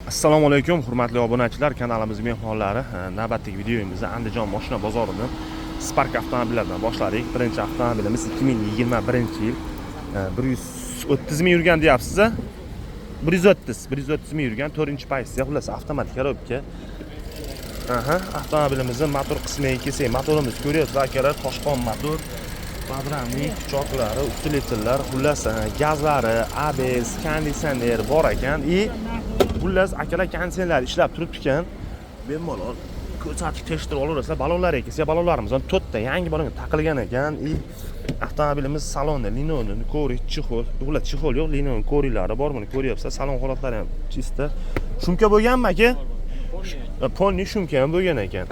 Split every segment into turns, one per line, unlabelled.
Assalomu alaykum hurmatli obunachilar, kanalimiz mehmonlari. Navbatdagi videomizni Andijon mashina bozoridan Spark avtomobillaridan boshladik. Birinchi avtomobilimiz 2021-yil 130 ming yurgan deyapsiz. 130 ming yurgan 4-paysiya, xullas avtomatik korobka. Avtomobilimizning motor qismiga kelsak, motorimiz ko'ryapsiz akalar, toshqon motor, podramnik, choklari, ustilitlar, xullas gazlari, ABS, konditsioner bor ekan. Xullas akalar konditsionerlar ishlab turibdi ekan. Bemalol ko'rsatib tekshirib olaverasizlar. Balonlariga kelsa, balonlarimizdan 4 ta yangi balonga taqilgan ekan. Avtomobilimiz salonda linoleum, ko'rik, chexol, xullas chexol yo'q, linoleum ko'riklari bor, buni ko'ryapsiz. Salon holatlari ham chista. Shumka bo'lganmi aka? Polni shumka ham bo'lgan ekan.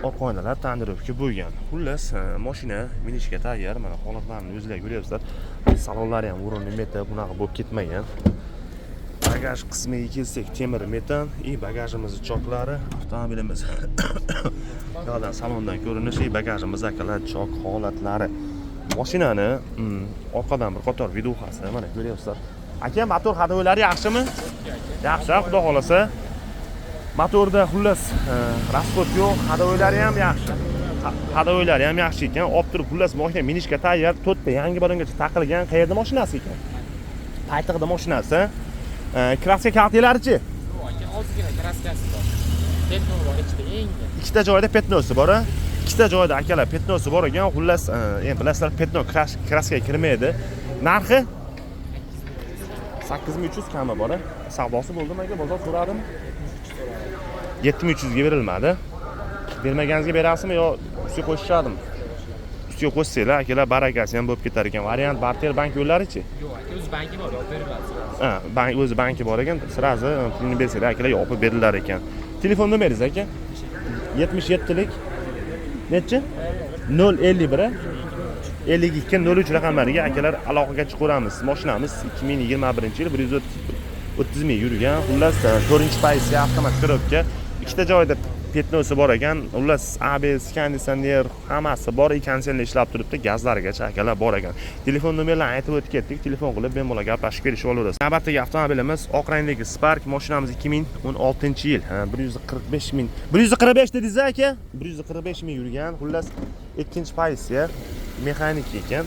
Orqa oynalar tandirovka bo'lgan. Xullas, mashina minishga tayyor. Mana holatlarini o'zingizlar ko'ryapsizlar. Salonlari ham o'rinli metal bunaqa bo'lib ketmagan. Bagaj qismiga kelsak, temir metan, bagajimiz choklari, avtomobilimiz yo'ldan salondan ko'rinishi, bagajimiz akalar chok holatlari. Mashinani orqadan bir qator videosi mana ko'ryapsizlar. Aka, motor hadoylari yaxshimi? Yaxshi, xudo xolasa. Motorda xullas rasxod yo'q, hadoylari ham yaxshi. Hadoylari ham yaxshi ekan. Olib turib xullas mashina minishga tayyor, 4 ta yangi balongacha taqilgan. Qayerda mashinasi ekan? Paytiqda mashinasi. Kraska kartelarichi?
Yo'q aka, ozgina kraskasi bor. Petno bor ichida eng.
Ikkita joyda petnosi bor. Ikkita joyda akalar petnosi bor ekan. Xullas, endi bilasizlar, petno kraskaga kirmaydi. Narxi 8300 kami bor. Savdosi bo'ldimi aka? Bozor so'radim. 7300 ga berilmadi. Bermaganingizga berasizmi yo ustiga qo'shishadimi? Ustiga qo'shsanglar akalar barakasi ham bo'lib ketar ekan. Variant barter bank yo'llarichi?
Yo'q aka, o'z banki bor, olib beriladi.
Bank o'zi banki bor ekan, sirazi pulni bersanglar akalar yopib berilar ekan. Telefon nomeringiz aka? 77lik nechi? 051 52 03 raqamlariga akalar aloqaga chiqaramiz. Mashinamiz 2021-yil 130 ming yurgan. Xullas 4-paysiya avtomatik korobka. Ikkita joyda petnosi bor ekan. Xullas ABS, konditsioner hammasi bor. Konditsioner ishlab turibdi, gazlarigacha akalar bor ekan. Telefon nomerlarini aytib o'tib ketdik. Telefon qilib bemalol gaplashib kelishib olaverasiz. Navbatdagi avtomobilimiz oq rangdagi Spark, mashinamiz 2016-yil 145 ming. 145 dedingiz aka? 145 ming yurgan. Xullas 2-paysiya mexanik ekan.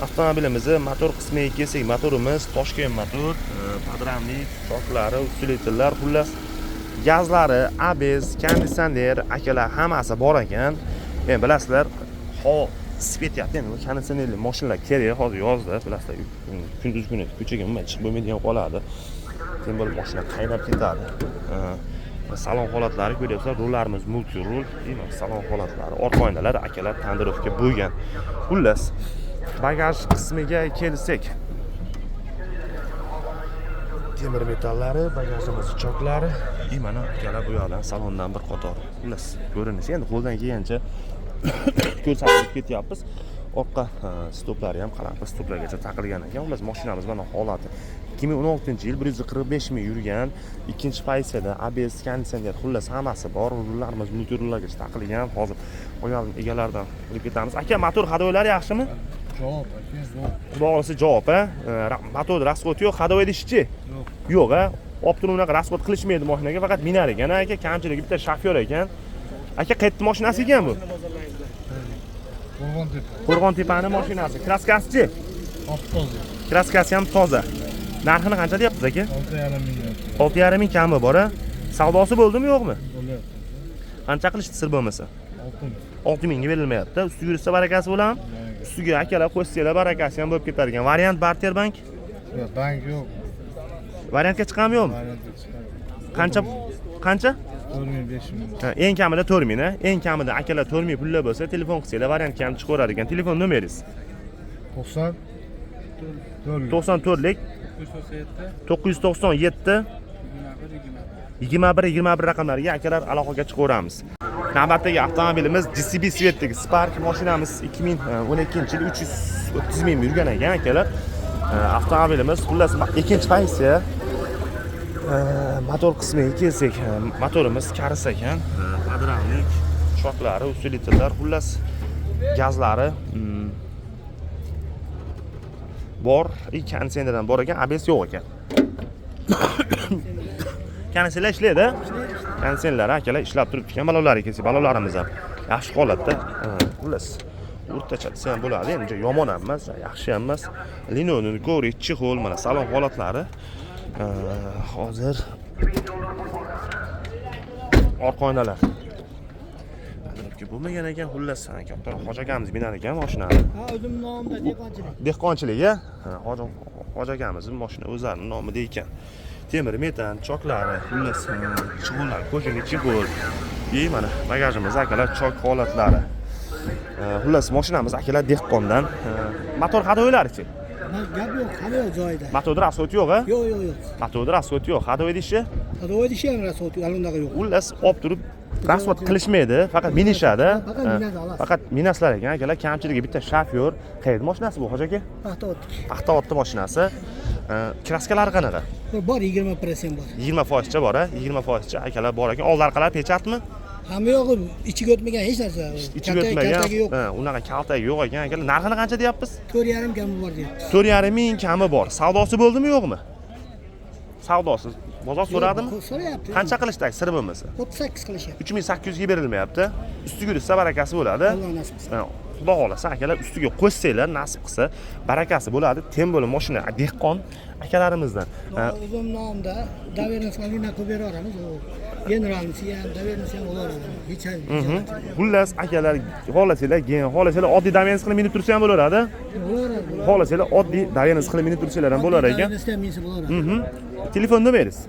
Avtomobilimizning motor qismiga kelsak, motorimiz Toshkent motor, podramnik, choklari, ustilitlar, xullas gazlari, ABS, konditsioner akalar hammasi bor ekan. Men bilasizlar, svetyapti, endi konditsionerli mashinalar kerak hozir yozda, bilasizlar, kunduz kuni ko'chaga umuman chiqib bo'lmaydigan qoladi. Tem bo'lib mashina qaynab ketadi. Salon holatlari ko'ryapsizlar, rullarimiz multi rul, salon holatlari, orqa oynalar akalar tandirovka bo'lgan. Xullas, bagaj qismiga kelsak, temir metallari, bagajimiz choklari, mana akalar bu yoqdan salondan bir qator. Xullas, ko'rinishi endi qo'ldan kelgancha ko'rsatib ketyapmiz. Orqa stoplari ham qalampir stoplargacha taqilgan ekan. Xullas, mashinamiz mana holati 2016-yil 145 ming yurgan, 2-paysiyada ABS, konditsioner, xullas hammasi bor. Rullarimiz multi rullargacha taqilgan. Hozir qo'ygan egalaridan olib ketamiz. Aka, motor hadoylari yaxshimi?
Javob aka, yo'q.
Xudo xolasa javob, motor rasxod yo'q, hadoy deyishchi? Yo'q, olib turib unaqa rasxod qilishmaydi mashinaga, faqat minar ekan aka, kamchiligi bitta shofyor ekan. Aka, qayerda mashinasi ekan bu? Qo'rg'on-tepani mashinasi. Kraskasichi?
Toza.
Kraskasi ham toza. Narxini qancha deyapsiz aka?
6,5 ming.
6,5 ming kami bor. Savdosi bo'ldimi yo'qmi?
Bo'lyapti.
Qancha qilishdi sir bo'lmasa?
6 ming.
6 mingga berilmayapti. Ustiga yursa barakasi bo'ladimi? Ustiga akalar qo'shsanglar barakasi ham bo'lib ketar ekan. Variant barter bank?
Yo'q, bank yo'q.
Variantga chiqami yo'qmi? Qancha?
4,5 ming.
Eng kamida 4 ming, eng kamida akalar 4 ming pullar bo'lsa, telefon qilsanglar variantga ham chiqarar ekan. Telefon nomeringiz? 94lik 997 21 raqamlariga akalar aloqaga chiqaramiz. Navbatdagi avtomobilimiz GCB Svetdagi Spark, mashinamiz 2012-yil 330 ming yurgan ekan akalar. Avtomobilimiz xullas 2-paysiya. Motor qismiga kelsak, motorimiz karis ekan. Podramnik, choklari, ustilitlar, xullas gazlari bor, konditsionerdan bor ekan, ABS yo'q ekan. Konditsionerlar ishlaydi. Konditsionerlar akalar ishlab turibdi ekan, balolarga kelsak, balolarimiz ham yaxshi holatda. Xullas, o'rtacha desa ham bo'ladi. Endi yomon ham emas, yaxshi ham emas. Linoleum, ko'rik, chexol, mana salon holatlari. Hozir orqa oynalar bo'lmagan ekan, xullas katta Hoji akamiz binar ekan mashinani.
Ha, o'zim nomimda dehqonchilik.
Dehqonchilik, Hoji akamizning mashina o'zlarining nomida ekan. Temir metan choklari, xullas chig'ullar, ko'chaga chig'ul. Mana bagajimiz akalar chok holatlari. Xullas mashinamiz akalar dehqondan. Motor hadoylari-chi?
Gap yo'q, hali yo'q joyida.
Motorda rasvot yo'q-a?
Yo'q.
Motorda rasvot yo'q. Hadoy ishi?
Hadoy ishi ham rasvot alundaga yo'q.
Xullas olib turib rasvot qilishmaydi, faqat minishadi.
Faqat minadi, xolos.
Faqat minaslar ekan akalar, kamchiligi bitta shofyor. Qayerda mashinasi bu, Hoji aka? Paxtavodda mashinasi. Kraskalari qanaqa?
Bor 20% bor.
20%cha bor, 20%cha akalar bor ekan. Old orqalar pechatmi?
Hamma yog'i ichiga o'tmagan hech narsa.
Ichiga o'tmagan.
Kaltagi yo'q.
Unaqa kaltagi yo'q ekan akalar. Narxini qancha deyapmiz?
4,5 kami bor deyapti.
4,5 ming kami bor. Savdosi bo'ldimi, yo'qmi? Savdosi. Bozor so'radimi?
So'rayapti.
Qancha qilishdak sir bo'lmasa?
38 qilishyapti.
3800 ga berilmayapti. Ustiga ursa barakasi bo'ladi.
Alloh nasib qilsin.
Xudo xolasa akalar ustiga qo'shsanglar, nasib qilsa barakasi bo'ladi. Tem bo'lib mashina dehqon akalarimizdan.
O'zim nomimda davernosga qilib beraveramiz. Generalnisi ham, davernosi ham bo'laveradi. Hech
Xullas akalar xohlasanglar oddiy davernos qilib minib tursa ham bo'laveradi.
bo'laveradi.
Xohlasanglar oddiy davernos qilib minib tursanglar ham bo'lar ekan.
Davernosda ham minsa bo'laveradi.
Telefon nomeringiz?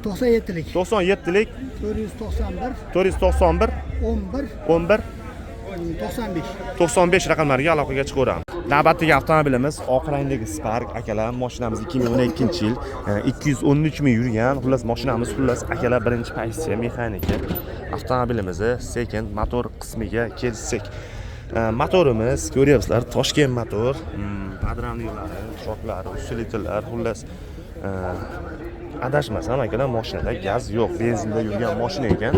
97lik
97lik
491
11
11
95
95
raqamlariga aloqaga chiqaveramiz. Navbatdagi avtomobilimiz oq rangdagi Spark akalar. Mashinamiz 2012-yil 213 ming yurgan. Xullas mashinamiz akalar birinchi pozitsiya mexanika. Avtomobilimizni sekond motor qismiga kelsak, motorimiz ko'ryapsizlar, Toshkent motor, podramniklari, shoklari, usilitellar, xullas adashmasam akalar mashinada gaz yo'q, benzinda yurgan mashina ekan.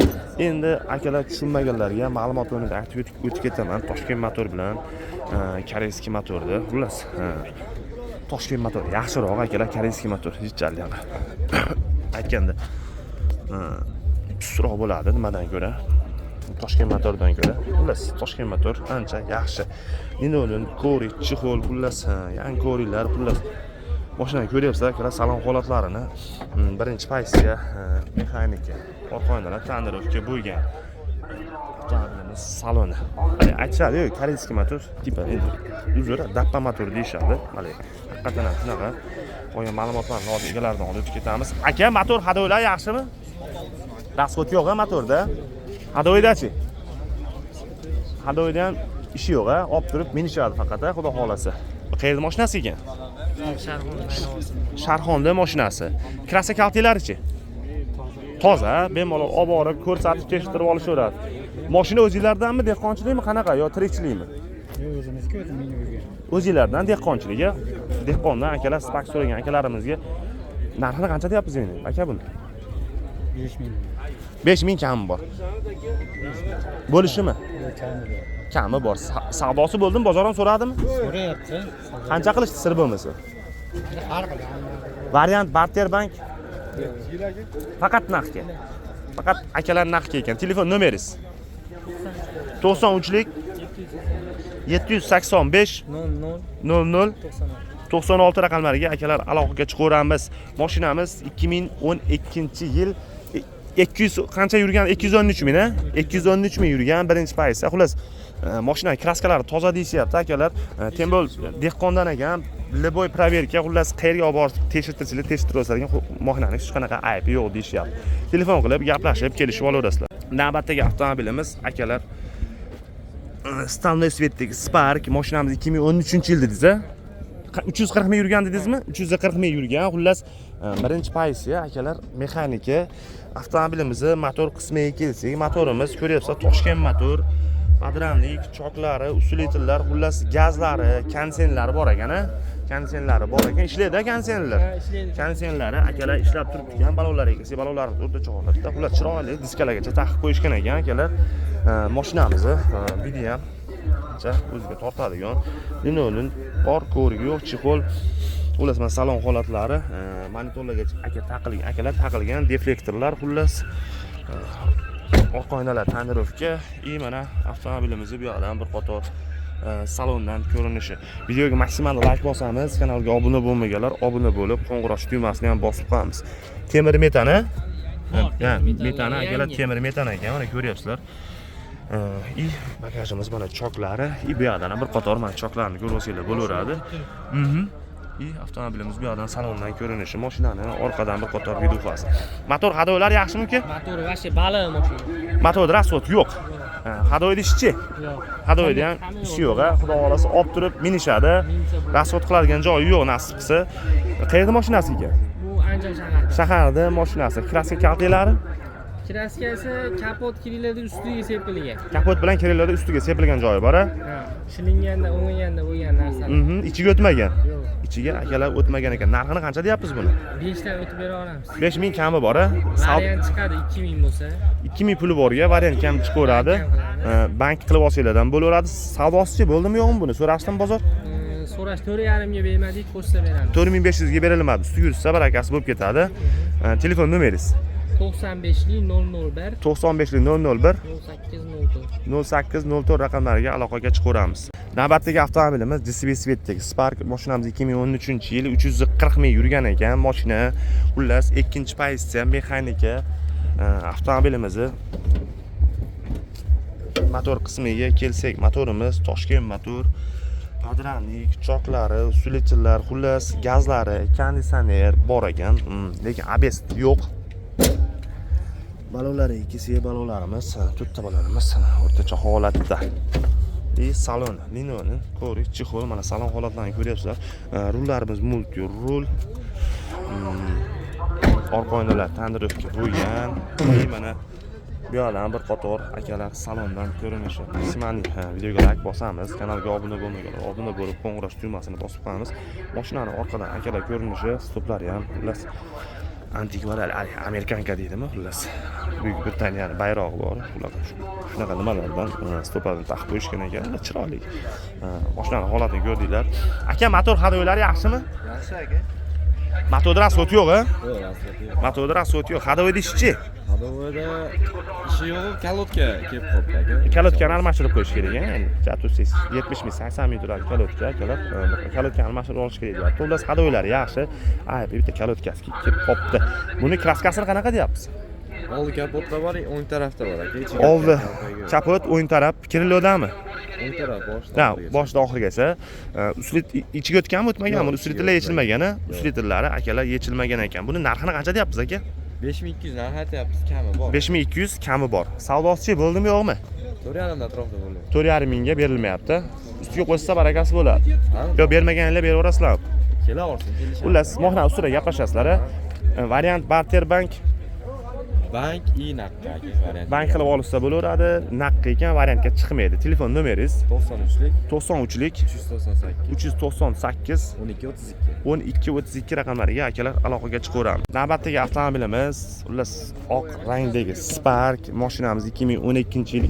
Endi akalar tushunmaganlarga ma'lumot o'rnida aytib o'tib ketaman. Toshkent motor bilan koreyskiy motorda. Xullas Toshkent motor yaxshiroq akalar, koreyskiy motor hechchalik aytganda tusroq bo'ladi nimadan ko'ra. Toshkent motordan ko'ra. Xullas Toshkent motor ancha yaxshi. Linoleum, ko'rik, chexol, xullas yangi ko'riklar, xullas mashinani ko'ryapsizlar, akalar salon holatlarini birinchi pozitsiya mexanika. Orqa oynalar tonirovka bo'lgan. Avtomobilimiz saloni. Aytishadi-ku, koreyskiy motor tipi endi uzr, dappa motor deyishadi. Mana haqiqatan ham shunaqa. Qolgan ma'lumotlarni hozir egalaridan olib ketamiz. Aka, motor hadoylar yaxshimi? Rasvot yo'q-a motorda? Hadoydachi? Hadoyda ham ishi yo'q-a, olib turib minishadi faqat, xudo xolasa. Qayerda mashinasi ekan? Sharxonda mashinasi. Krasa kaltilarichi? Toza, bemalol olib borib ko'rsatib tekshirib olishaveradi. Mashina o'zingizlardanmi, dehqonchilikmi, qanaqa yo tirikchilikmi?
O'zimizga o'zim minib yurgan.
O'zingizlardan dehqonchilikga, dehqondan akalar Spark so'ragan akalarimizga narxini qancha deyapsiz endi? Aka buni
5000.
5000 kami bor. Bo'lishimi? Kami bor. Savdosi bo'ldimi, bozordan so'radimi?
So'rayapti.
Qancha qilishdi sir bo'lmasa?
Har xil.
Variant barter bank. Faqat naqdga. Faqat akalar naqdga ekan. Telefon nomeringiz? 93lik 785 00 96 raqamlariga akalar aloqaga chiqaveramiz. Mashinamiz 2012-yil 200 qancha yurgan? 213 ming, 213 ming yurgan birinchi pozitsiya. Xullas, mashina kraskalari toza deyapti akalar. Tembol dehqondan ekan, liboy proverka, xullas qayerga olib borib tekshirtirishlar, tekshirtirsa ekan, mashinaning hech qanaqa aybi yo'q deyapti. Telefon qilib gaplashib, kelishib olaverasizlar. Navbatdagi avtomobilimiz akalar Stolnoy Svetdagi Spark, mashinamiz 2013-yil dedingiz-a? 340 ming yurgan dedingizmi? 340 ming yurgan. Xullas, birinchi pozitsiya akalar mexanika. Avtomobilimizni motor qismiga kelsak, motorimiz ko'ryapsiz, Toshkent motor, podramnik, choklari, usilitellar, xullas gazlari, konditsionerlari bor ekan-a. Konditsionerlari bor ekan, ishlaydi konditsionerlar. Konditsionerlari akalar ishlab turibdi ekan, balonlarga kelsak, balonlarimiz o'rtacha holatda. Xullas chiroyli diskalagacha taqib qo'yishgan ekan akalar. Mashinamizni video ham o'ziga tortadigan. Linoleum bor, ko'rigi yo'q, chexol. Xullas, mana salon holatlari, monitorlarga akalar taqilgan deflektorlar, xullas. Orqa oynalar tonirovka, mana avtomobilimizni bu yoqdan bir qator salondan ko'rinishi. Videoga maksimal like bosamiz, kanalga obuna bo'lmaganlar obuna bo'lib, qo'ng'iroq tugmasini ham bosib qo'yamiz. Temir metana. Metana akalar temir metana ekan, mana ko'ryapsizlar. Bagajimiz mana choklari, bu yoqdan bir qator mana choklarni ko'rsangiz bo'laveradi. Avtomobilimiz bu yoqdan salondan ko'rinishi, mashinani orqadan bir qator videosi. Motor hadolar yaxshimi uka?
Motor vashi baliq mashina.
Motor rasvot yo'q. Hadoydi ishchi?
Yo'q.
Hadoydi ham ishi yo'q, xudo xolasa olib turib minishadi. Rasvot qiladigan joyi yo'q nasib qilsa. Qayerda mashinasi ekan?
Bu Andijon shaharida.
Shaharda mashinasi. Kraska kaltelari?
Kraskasi kapot kirilladi ustiga sepilgan.
Kapot bilan kirilladi ustiga sepilgan joyi bor,
Ha, shilinganda, o'nganda bo'lgan narsalar.
Ichiga o'tmagan.
Yo'q.
Ichiga akalar o'tmagan ekan. Narxini qancha deyapsiz buni?
5 dan o'tib bera olamiz.
5000 kami bor, a?
Variant chiqadi 2000 bo'lsa.
2000 puli borga variant kam chiqaveradi. Bank qilib olsanglardan bo'laveradi. Savdosichi bo'ldimi yo'qmi buni? So'rashdim bozor.
So'rash 4,5 ga bermadik, qo'shsa beramiz.
4500 ga berilmadi. Ustiga yursa barakasi bo'lib ketadi. Telefon nomeringiz?
95 001
95 001
0804
0804 raqamlariga aloqaga chiqaveramiz. Navbatdagi avtomobilimiz DCB Svetdagi Spark. Mashinamiz 2013-yil 340 ming yurgan ekan. Mashina xullas ikkinchi pozitsiya mexanika avtomobilimizni motor qismiga kelsak, motorimiz Toshkent motor. Padranlik, choklari, usulichilar, xullas gazlari, konditsioner bor ekan, lekin ABS yo'q. Balonlari ikisi balonlarimiz, to'rtta balonimiz o'rtacha holatda. Salon, linonin, ko'rik, chexol, mana salon holatlarini ko'ryapsizlar. Rullarimiz multi rul. Orqa oynalar tonirovka bo'lgan. Mana bu yoqdan bir qator akalar salondan ko'rinishi. Maksimal videoga like bosamiz, kanalga obuna bo'lmaganlar obuna bo'lib, qo'ng'iroq tugmasini bosib qo'yamiz. Mashinani orqadan akalar ko'rinishi, stoplari ham xullas antikvalar, amerikanka deydimi, xullas. Buyuk Britaniyaning bayrog'i bor. Ular shunaqa nimalardan stoplarni taqib qo'yishgan ekan, chiroyli. Mashinani holatini ko'rdinglar. Aka, motor hadoylari yaxshimi?
Yaxshi aka.
Motorda rasvot yo'q-a?
Yo'q, rasvot yo'q.
Motorda rasvot yo'q. Hadoyda ishchi?
Hadovoda ishi yo'q, kalotka kelib qolibdi aka.
Kalotkani almashtirib qo'yish kerak, endi. Chatusiz 70 ming, 80 ming turadi kalotka, akalar. Kalotkani almashtirib olish kerak deyapti. Xullas, hadoylari yaxshi. Bitta kalotkasi kelib qolibdi. Buni kraskasini qanaqa deyapsiz?
Oldi kapotda bor, o'ng tarafda bor aka.
Oldi kapot, o'ng taraf kirillodami?
O'ng taraf boshdan.
Boshdan oxirigacha. Uslit ichiga o'tganmi, o'tmaganmi? Uslitlar yechilmagan-a? Uslitlari akalar yechilmagan ekan. Buni narxini qancha deyapsiz aka?
5200 narx aytyapmiz, kami bor.
5200 kami bor. Savdosichi bo'ldimi yo'qmi?
4,5 dan atrofida bo'ladi.
4,5 mingga berilmayapti. Ustiga qo'shsa barakasi bo'ladi. Yo'q, bermaganlar beraverasizlar.
Kelaversin, kelishamiz.
Xullas, mohna ustida gaplashasizlar. Variant barter bank.
Bank naqd aka, variant.
Bank qilib olsa bo'laveradi. Naqd ekan, variantga chiqmaydi. Telefon nomeringiz
93lik
93lik
398
398
1232
raqamlariga akalar aloqaga chiqaveramiz. Navbatdagi avtomobilimiz, xullas, oq rangdagi Spark. Mashinamiz 2012-yil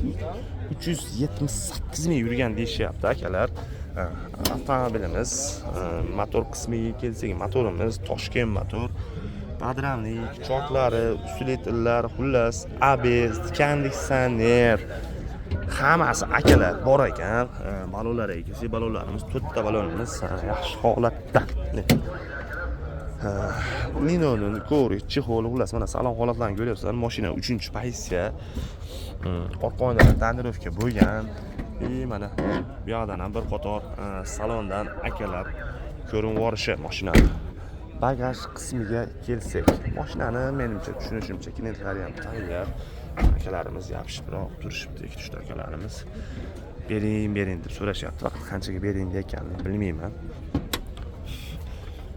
378 ming yurgan deyishyapti akalar. Avtomobilimiz motor qismiga kelsak, motorimiz Toshkent motor. Padranlik, choklari, usulitlari, xullas, ABS, konditsioner hammasi akalar bor ekan. Balonlari ikisi balonlarimiz, to'rtta balonimiz yaxshi holatda. Linonin, ko'rik, chexol, xullas mana salon holatlarini ko'ryapsizlar. Mashina 3-pozitsiya. Orqa oynalar tonirovka bo'lgan. Mana bu yoqdan ham bir qator salondan akalar ko'rinib yorishi mashinani. Bagaj qismiga kelsak, mashinani menimcha tushunishimcha klientlari ham tayyor. Akalarimiz yopishibroq turishibdi, ikkita akalarimiz. Bering deb so'rashyapti. Faqat qanchaga bering deganini bilmayman.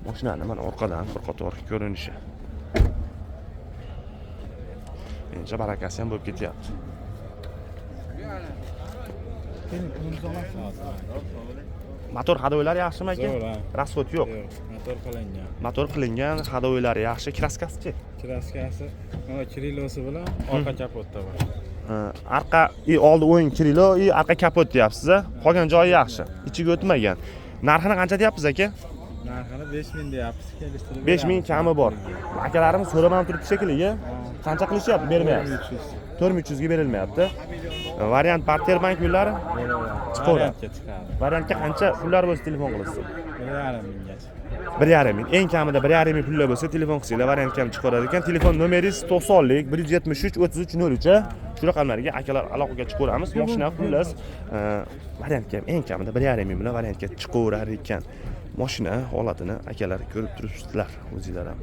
Mashinani mana orqadan bir qator ko'rinishi. Menimcha barakasi ham bo'lib ketyapti. Motor hadoylari yaxshimi aka? Rasvot yo'q.
Motor qilingan.
Motor qilingan, hadoylari yaxshi. Kraskasi-chi?
Kraskasi mana krilosi bilan orqa kapotda bor.
Arqa oldi o'ng krilo, arqa kapot deyapsiz-a? Qolgan joyi yaxshi. Ichiga o'tmagan. Narxini qancha deyapsiz aka?
Narxini 5000 deyapsiz, kelishtirib.
5000 kami bor. Akalarimiz so'raman turibdi shekilli. Qancha qilishyapti, bermayapsiz. 4300 ga berilmayapti. Variant Parter bank yo'llari chiqadi.
Variantga chiqadi.
Variantga qancha pullar bo'lsa telefon qilasiz?
1,5 minggacha.
1,5 ming. Eng kamida 1,5 ming pullar bo'lsa telefon qilsanglar variantga ham chiqaveradi ekan. Telefon nomeringiz 90lik 173 3303 a. Shu raqamlarga akalar aloqaga chiqaveramiz. Mashina xullas variantga ham eng kamida 1,5 ming bilan variantga chiqaverar ekan. Mashina holatini akalar ko'rib turibsizlar o'zingizlar ham.